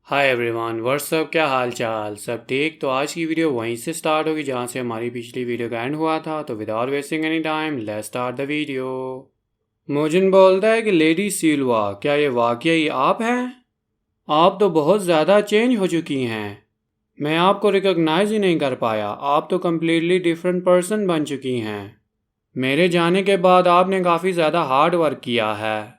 Hi everyone what's up, क्या हाल चाल? सब ठीक? तो आज की वीडियो वहीं से स्टार्ट होगी जहाँ से हमारी पिछली वीडियो का एंड हुआ था। तो without wasting any time let's start the video. Mozin बोलता है कि लेडी सिल्वा, क्या ये वाकई आप हैं? आप तो बहुत ज़्यादा चेंज हो चुकी हैं। मैं आपको रिकॉग्नाइज ही नहीं कर पाया। आप तो कम्प्लीटली डिफरेंट पर्सन बन चुकी हैं। मेरे जाने के बाद आपने काफ़ी ज़्यादा हार्ड वर्क किया है।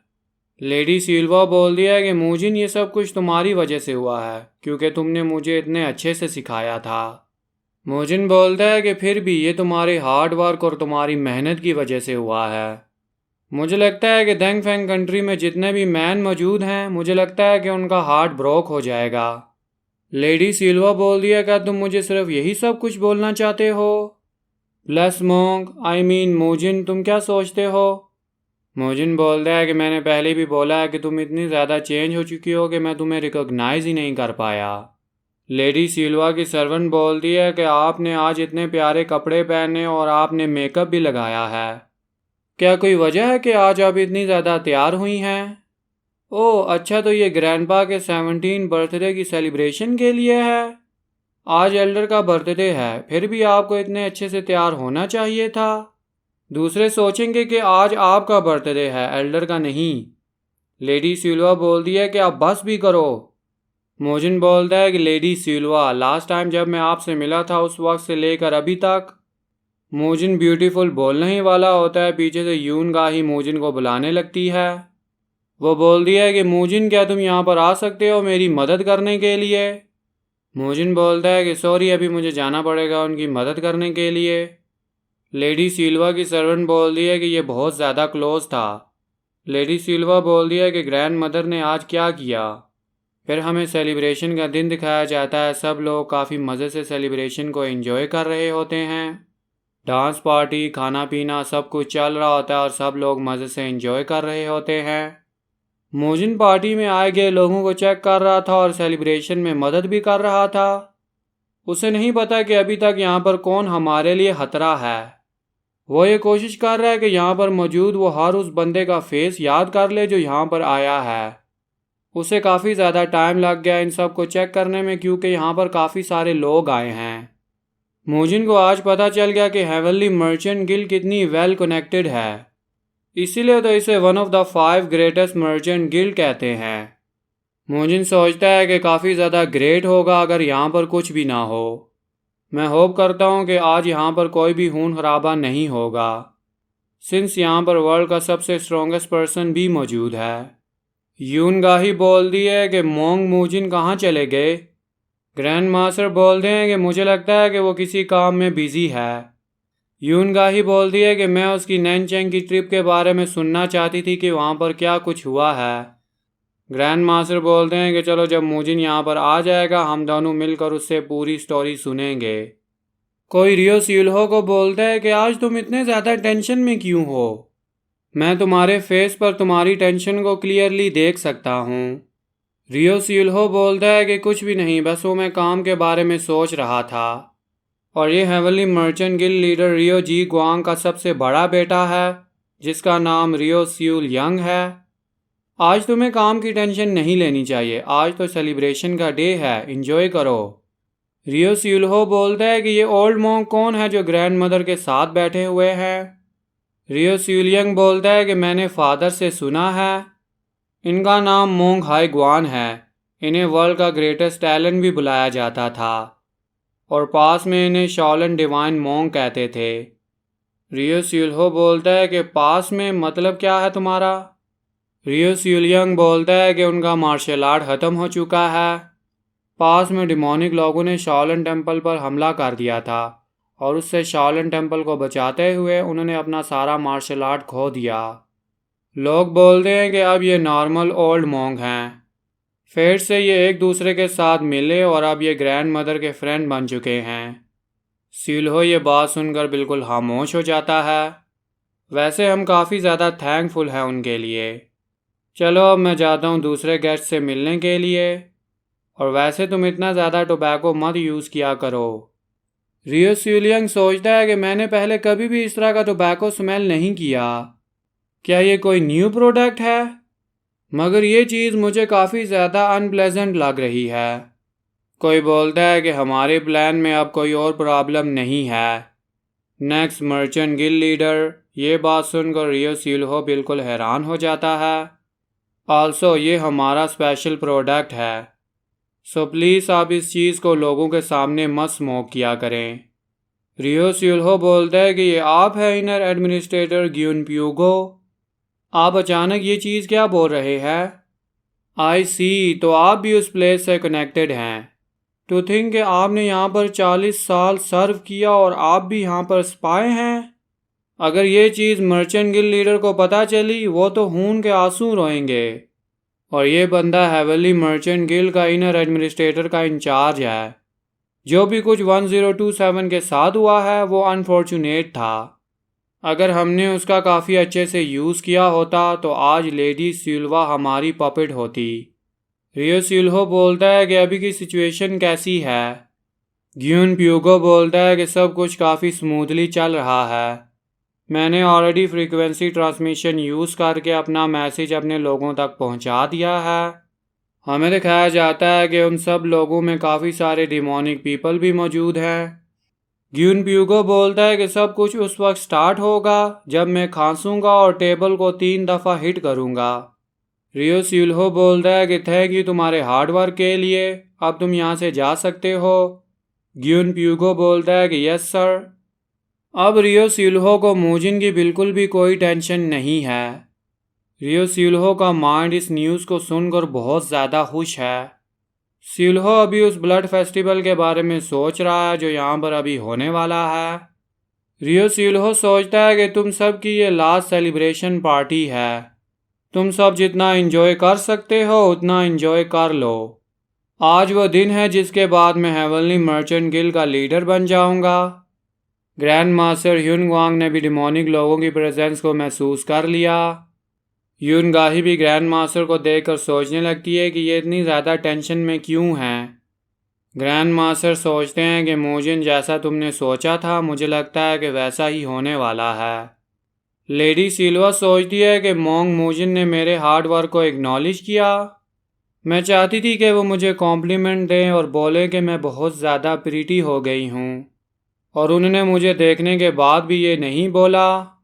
लेडी सिल्वा बोल दिया है कि मोजिन, ये सब कुछ तुम्हारी वजह से हुआ है क्योंकि तुमने मुझे इतने अच्छे से सिखाया था। मोजिन बोलता है कि फिर भी ये तुम्हारे हार्ड वर्क और तुम्हारी मेहनत की वजह से हुआ है। मुझे लगता है कि देंग फेंग कंट्री में जितने भी मैन मौजूद हैं, मुझे लगता है कि उनका हार्ट ब्रोक हो जाएगा। लेडी सिल्वा बोल दिया, क्या तुम मुझे सिर्फ यही सब कुछ बोलना चाहते हो? प्लस मोंग आई मीन मोजिन, तुम क्या सोचते हो? मोजिन बोलता है कि मैंने पहले भी बोला है कि तुम इतनी ज़्यादा चेंज हो चुकी हो कि मैं तुम्हें रिकॉग्नाइज ही नहीं कर पाया। लेडी सिल्वा की सर्वेंट बोलती है कि आपने आज इतने प्यारे कपड़े पहने और आपने मेकअप भी लगाया है। क्या कोई वजह है कि आज आप इतनी ज़्यादा तैयार हुई हैं? ओह अच्छा, तो ये ग्रैंडपा के 17 बर्थडे की सेलिब्रेशन के लिए है। आज एल्डर का बर्थडे है, फिर भी आपको इतने अच्छे से तैयार होना चाहिए था। दूसरे सोचेंगे कि आज आपका बर्थडे है, एल्डर का नहीं। लेडी सिल्वा बोलती है कि आप बस भी करो। मोजिन बोलता है कि लेडी सिल्वा, लास्ट टाइम जब मैं आपसे मिला था उस वक्त से लेकर अभी तक। मोजिन ब्यूटीफुल बोलने ही वाला होता है, पीछे से यून गाही मोजिन को बुलाने लगती है। वो बोलती है कि मोजिन, क्या तुम यहाँ पर आ सकते हो मेरी मदद करने के लिए? मोजिन बोलता है कि सॉरी, अभी मुझे जाना पड़ेगा उनकी मदद करने के लिए। लेडी सिल्वा की सर्वेंट बोलती है कि ये बहुत ज़्यादा क्लोज था। लेडी सिल्वा बोलती है कि ग्रैंड मदर ने आज क्या किया। फिर हमें सेलिब्रेशन का दिन दिखाया जाता है। सब लोग काफ़ी मज़े से सेलिब्रेशन को एंजॉय कर रहे होते हैं। डांस पार्टी, खाना पीना सब कुछ चल रहा होता है और सब लोग मज़े से एंजॉय कर रहे होते हैं। मोजिन पार्टी में आए गए लोगों को चेक कर रहा था और सेलिब्रेशन में मदद भी कर रहा था। उसे नहीं पता कि अभी तक यहाँ पर कौन हमारे लिए खतरा है। वो ये कोशिश कर रहा है कि यहाँ पर मौजूद वो हर उस बंदे का फेस याद कर ले जो यहाँ पर आया है। उसे काफ़ी ज़्यादा टाइम लग गया इन सब को चेक करने में क्योंकि यहाँ पर काफ़ी सारे लोग आए हैं। मोजिन को आज पता चल गया कि हेवनली मर्चेंट गिल्ड कितनी वेल कनेक्टेड है। इसीलिए तो इसे one of the 5 greatest merchant guild कहते हैं। मोजिन सोचता है कि काफ़ी ज़्यादा ग्रेट होगा अगर यहाँ पर कुछ भी ना हो। मैं होप करता हूँ कि आज यहाँ पर कोई भी खून खराबा नहीं होगा, सिंस यहाँ पर वर्ल्ड का सबसे स्ट्रॉन्गेस्ट पर्सन भी मौजूद है। यून गाही बोलती है कि मोंग मोजिन कहाँ चले गए? ग्रैंड मास्टर बोलते हैं कि मुझे लगता है कि वो किसी काम में बिजी है। यून गाही बोलती है कि मैं उसकी नैनचेंग की ट्रिप के बारे में सुनना चाहती थी कि वहाँ पर क्या कुछ हुआ है। ग्रैंड मास्टर बोलते हैं कि चलो जब मोजिन यहाँ पर आ जाएगा हम दोनों मिलकर उससे पूरी स्टोरी सुनेंगे। कोई रियो सिल्हो को बोलता है कि आज तुम इतने ज़्यादा टेंशन में क्यों हो? मैं तुम्हारे फेस पर तुम्हारी टेंशन को क्लियरली देख सकता हूँ। रियो सिल्हो बोलता है कि कुछ भी नहीं, बस वो मैं काम के बारे में सोच रहा था। और ये हेवनली मर्चेंट गिल्ड लीडर रियो जी ग्वांग का सबसे बड़ा बेटा है जिसका नाम रियो स्यूल यंग है। आज तुम्हें काम की टेंशन नहीं लेनी चाहिए, आज तो सेलिब्रेशन का डे है, एंजॉय करो। रियो सिल्हो बोलता है कि ये ओल्ड मॉन्क कौन है जो ग्रैंड मदर के साथ बैठे हुए हैं? रियो सिलियंग बोलता है कि मैंने फादर से सुना है, इनका नाम मोंग हाई ग्वान है। इन्हें वर्ल्ड का ग्रेटेस्ट टैलेंट भी बुलाया जाता था और पास में इन्हें शॉलन डिवाइन मोंग कहते थे। रियो सिल्हो बोलता है कि पास में मतलब क्या है तुम्हारा? रियो सिलियंग बोलता है कि उनका मार्शल आर्ट ख़त्म हो चुका है। पास में डिमोनिक लोगों ने शाओलिन टेम्पल पर हमला कर दिया था और उससे शाओलिन टेम्पल को बचाते हुए उन्होंने अपना सारा मार्शल आर्ट खो दिया। लोग बोलते हैं कि अब ये नॉर्मल ओल्ड मॉन्क हैं। फेट से ये एक दूसरे के साथ मिले और अब ये ग्रैंड मदर के फ्रेंड बन चुके हैं। सिल्हो ये बात सुनकर बिल्कुल खामोश हो जाता है। वैसे हम काफ़ी ज़्यादा थैंकफुल हैं उनके लिए। चलो अब मैं जाता हूँ दूसरे गेस्ट से मिलने के लिए। और वैसे तुम इतना ज़्यादा टोबैको मत यूज़ किया करो। रियो सिलियंग सोचता है कि मैंने पहले कभी भी इस तरह का टोबैको स्मेल नहीं किया। क्या ये कोई न्यू प्रोडक्ट है? मगर ये चीज़ मुझे काफ़ी ज़्यादा अनप्लेजेंट लग रही है। कोई बोलता है कि हमारे प्लान में अब कोई और प्रॉब्लम नहीं है। Next merchant guild leader. ये बात सुनकर रियो सिल्हो बिल्कुल हैरान हो जाता है। आल्सो ये हमारा स्पेशल प्रोडक्ट है, सो प्लीज़ आप इस चीज़ को लोगों के सामने मत स्मोक किया करें। रियो सिल्हो बोलता है कि ये आप है इनर एडमिनिस्ट्रेटर ग्यून प्यूगो। आप अचानक ये चीज़ क्या बोल रहे हैं? आई सी, तो आप भी उस प्लेस से कनेक्टेड हैं। टू थिंक कि आपने यहाँ पर 40 साल सर्व किया और आप भी यहाँ पर स्पाई हैं। अगर ये चीज़ मर्चेंट गिल्ड लीडर को पता चली, वो तो खून के आंसू रोएंगे। और ये बंदा हेवनली मर्चेंट गिल्ड का इनर एडमिनिस्ट्रेटर का इंचार्ज है। जो भी कुछ 1027 के साथ हुआ है वो अनफॉर्चुनेट था। अगर हमने उसका काफ़ी अच्छे से यूज़ किया होता तो आज लेडी सिल्वा हमारी पपेट होती। रियो सिल्हो बोलता है कि अभी की सिचुएशन कैसी है? ग्यून प्यूगो बोलता है कि सब कुछ काफ़ी स्मूथली चल रहा है। मैंने ऑलरेडी फ्रीक्वेंसी ट्रांसमिशन यूज़ करके अपना मैसेज अपने लोगों तक पहुंचा दिया है। हमें दिखाया जाता है कि उन सब लोगों में काफ़ी सारे डिमोनिक पीपल भी मौजूद हैं। ग्यून प्यूगो बोलता है कि सब कुछ उस वक्त स्टार्ट होगा जब मैं खांसूंगा और टेबल को 3 दफ़ा हिट करूंगा। रियो सिल्हो बोलता है कि थैंक यू तुम्हारे हार्ड वर्क के लिए, अब तुम यहाँ से जा सकते हो। ग्यून प्यूगो बोलता है कि यस सर। अब रियो सिल्हो को मोजिन की बिल्कुल भी कोई टेंशन नहीं है। रियो सिल्हो का माइंड इस न्यूज़ को सुनकर बहुत ज़्यादा खुश है। सिल्हो अभी उस ब्लड फेस्टिवल के बारे में सोच रहा है जो यहाँ पर अभी होने वाला है। रियो सिल्हो सोचता है कि तुम सब की ये लास्ट सेलिब्रेशन पार्टी है। तुम सब जितना एंजॉय कर सकते हो उतना एंजॉय कर लो। आज वो दिन है जिसके बाद मैं हेवनली मर्चेंट गिल्ड का लीडर बन जाऊंगा। ग्रैंड मास्टर ह्यून ने भी डिमोनिक लोगों की प्रेजेंस को महसूस कर लिया। ह्यून गाही भी ग्रैंड मास्टर को देखकर सोचने लगती है कि ये इतनी ज़्यादा टेंशन में क्यों हैं। ग्रैंड मास्टर सोचते हैं कि मोजिन जैसा तुमने सोचा था मुझे लगता है कि वैसा ही होने वाला है। लेडी सिल्वा सोचती है कि मोंग मोजिन ने मेरे हार्ड वर्क को एक्नॉलेज किया। मैं चाहती थी कि वो मुझे कॉम्प्लीमेंट दें और बोले कि मैं बहुत ज़्यादा प्रीटी हो गई हूँ, और उन्होंने मुझे देखने के बाद भी ये नहीं बोला।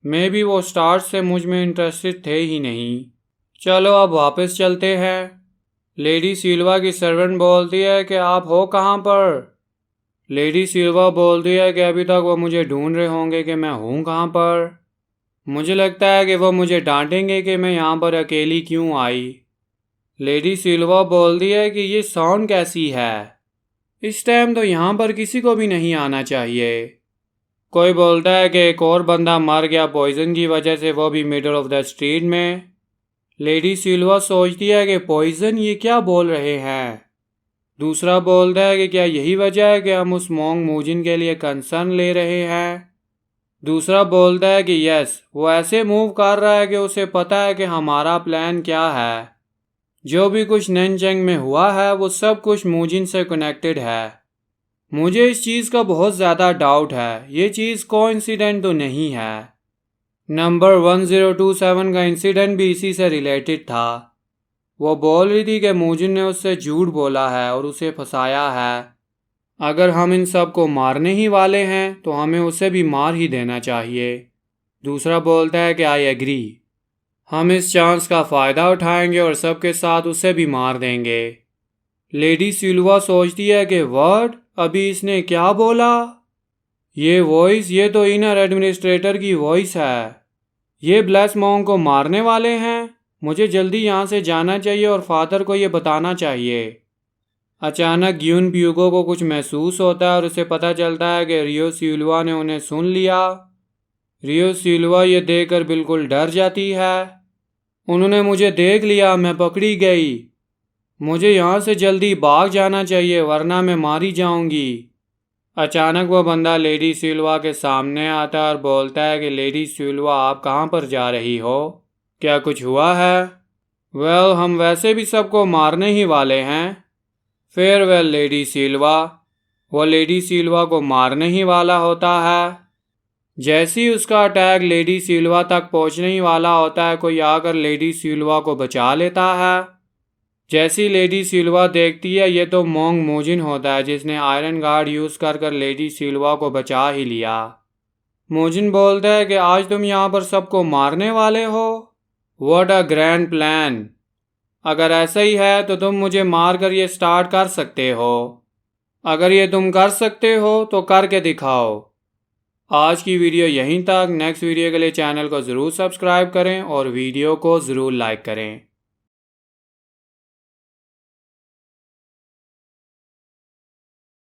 मैं भी वो स्टार्ट से मुझ में इंटरेस्टेड थे ही नहीं। चलो अब वापस चलते हैं। लेडी सिल्वा की सर्वेंट बोलती है कि आप हो कहाँ पर? लेडी सिल्वा बोलती है कि अभी तक वो मुझे ढूंढ रहे होंगे कि मैं हूँ कहाँ पर। मुझे लगता है कि वो मुझे डांटेंगे कि मैं यहाँ पर अकेली क्यों आई। लेडी सिल्वा बोलती है कि ये साउंड कैसी है? इस टाइम तो यहाँ पर किसी को भी नहीं आना चाहिए। कोई बोलता है कि एक और बंदा मर गया पॉइजन की वजह से, वो भी मिडल ऑफ द स्ट्रीट में। लेडी सिल्वा सोचती है कि पॉइजन, ये क्या बोल रहे हैं? दूसरा बोलता है कि क्या यही वजह है कि हम उस मोंग मोजिन के लिए कंसर्न ले रहे हैं? दूसरा बोलता है कि यस, वो ऐसे मूव कर रहा है कि उसे पता है कि हमारा प्लान क्या है। जो भी कुछ नैनचेंग में हुआ है वो सब कुछ मोजिन से कनेक्टेड है। मुझे इस चीज़ का बहुत ज़्यादा डाउट है, ये चीज़ कोइंसिडेंट तो नहीं है। नंबर 1027 का इंसिडेंट भी इसी से रिलेटेड था। वो बोल रही थी कि मोजिन ने उससे झूठ बोला है और उसे फंसाया है। अगर हम इन सब को मारने ही वाले हैं तो हमें उसे भी मार ही देना चाहिए। दूसरा बोलता है कि आई एग्री, हम इस चांस का फ़ायदा उठाएंगे और सबके साथ उसे भी मार देंगे। लेडी सिल्वा सोचती है कि व्हाट, अभी इसने क्या बोला? ये वॉइस, ये तो इनर एडमिनिस्ट्रेटर की वॉइस है। ये ब्लेस मॉन्ग को मारने वाले हैं। मुझे जल्दी यहाँ से जाना चाहिए और फादर को ये बताना चाहिए। अचानक ग्यून प्यूगो को कुछ महसूस होता है और उसे पता चलता है कि रियो सिल्वा ने उन्हें सुन लिया। रियो सिल्वा ये देखकर बिल्कुल डर जाती है। उन्होंने मुझे देख लिया, मैं पकड़ी गई। मुझे यहाँ से जल्दी भाग जाना चाहिए वरना मैं मारी जाऊंगी। अचानक वह बंदा लेडी सिल्वा के सामने आता है और बोलता है कि लेडी सिल्वा, आप कहाँ पर जा रही हो? क्या कुछ हुआ है? वेल, हम वैसे भी सबको मारने ही वाले हैं। फेयरवेल लेडी सिल्वा। वो लेडी सिल्वा को मारने ही वाला होता है। जैसे ही उसका अटैक लेडी सिल्वा तक पहुंचने ही वाला होता है, कोई आकर लेडी सिल्वा को बचा लेता है। जैसी लेडी सिल्वा देखती है ये तो मोंग मोजिन होता है, जिसने आयरन गार्ड यूज़ कर लेडी सिल्वा को बचा ही लिया। मोजिन बोलता है कि आज तुम यहाँ पर सबको मारने वाले हो। What a grand plan. अगर ऐसा ही है तो तुम मुझे मार कर ये स्टार्ट कर सकते हो। अगर ये तुम कर सकते हो तो करके दिखाओ। आज की वीडियो यहीं तक। नेक्स्ट वीडियो के लिए चैनल को ज़रूर सब्सक्राइब करें और वीडियो को ज़रूर लाइक करें।